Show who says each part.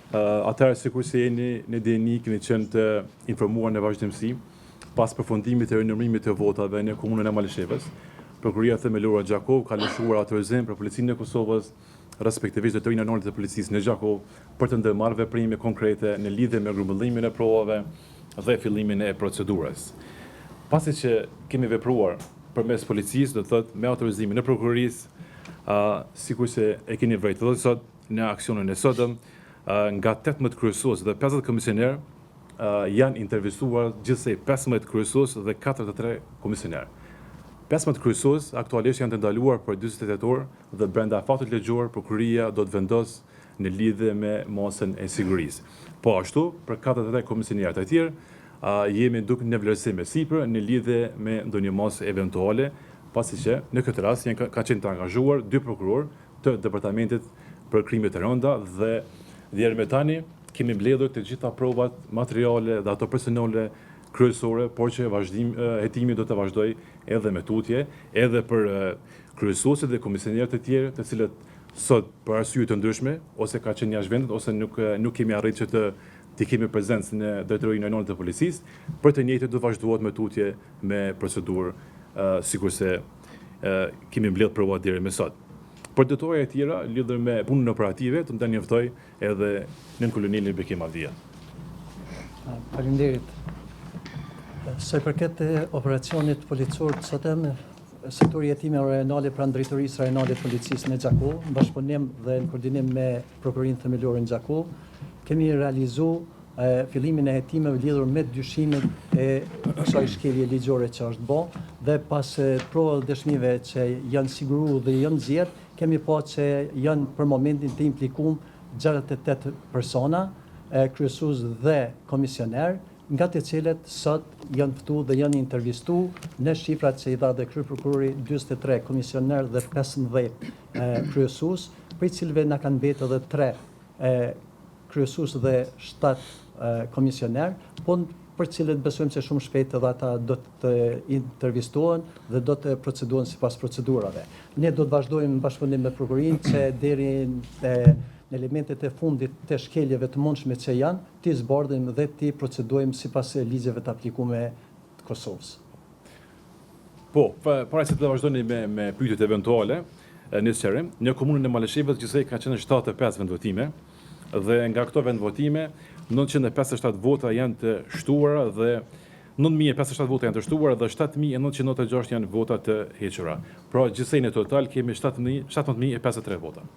Speaker 1: Atëherë, sikur se jeni në dini, keni qenë të informuar në vazhdimsi, pas përfundimit të rinumërimit të votave në komunën e Malishevës, Prokuria Themelore Gjakov ka lëshuar autorizim për Policinë e Kosovës, respektivisht Drejtorinë Anale të Policisë në Gjakov, për të ndërmarrë veprime konkrete në lidhje me grumbullimin e provave dhe fillimin e procedurës. Pasi që kemi vepruar përmes policisë, do të thotë me autorizimin e prokurisë, sikur se e keni vërejtë edhe sot në aksionin e sotëm, nga 18 kryesues dhe 50 komisioner janë intervistuar gjithsej 15 kryesues dhe 43 komisioner. 15 kryesues aktualisht janë të ndaluar për 48 orë dhe brenda fatit ligjor prokuria do të vendos në lidhje me masën e sigurisë. Po ashtu, për 43 komisioner të tjerë, jemi duke në vlerësim e sipër në lidhje me ndonjë masë eventuale, pasi që në këtë rast ka qenë të angazhuar 2 prokuror të departamentit për krime të rënda dhe deri më tani kemi mbledhur të gjitha provat materiale dhe ato personale kryesore, por që hetimi do të vazhdoj edhe me tutje, edhe për kryesuesit dhe komisionerët e tjerë, të cilët sot për arsye të ndryshme, ose ka qenë jashtë vendit, ose nuk kemi arritur që të kemi prezencë në Drejtorinë Anale të Policisë, për të njëjtën do vazhdohet me tutje me procedurë, sikurse kemi mbledhur provat deri më sot. Për detaje e tjera lidhur me punën operative, të më njoftoj edhe nën kolonelin Bekim Avdia.
Speaker 2: Faleminderit. Sa i përket operacionit policor të sotëm, sektori hetimi rajonale pranë Drejtorisë Rajonale të Policisë në Gjakov, në bashkëpunim dhe në koordinim me Prokurinë Themelore në Gjakov, kemi realizuar fillimin e hetimeve lidhur me dyshimet e kësaj shkelje ligjore që është bë, dhe pas provave dhe dëshmive që janë siguruar dhe janë nxjerrë, kemi pa që janë për momentin të implikuar 68 persona, kryesues dhe komisioner, nga të cilët sot janë ftuar dhe janë intervistuar në shifrat që i dha dhe kryeprokurori 43 komisioner dhe 15 kryesues, për i cilëve na kanë mbetur edhe 3 kryesues dhe 7 komisioner, po për cilët besojmë se shumë shpejt edhe ata do të intervistohen dhe do të procedohen sipas procedurave. Ne do të vazhdojmë në bashkëpunim me prokurinë që deri në elementet e fundit të shkeljeve të mundshme që janë, ti zbardhim dhe ti procedojmë sipas ligjeve të aplikuara të Kosovës.
Speaker 1: Po, para se të vazhdoni me pyetjet eventuale, në sqarim, në komunën e Malishevës gjithsej ka qenë 75 vendvotime dhe nga këto vendvotime 957 vota janë të shtuara dhe 9057 vota janë të shtuara dhe 7996 janë vota të hequra. Pra gjithsej në total kemi 17053 vota.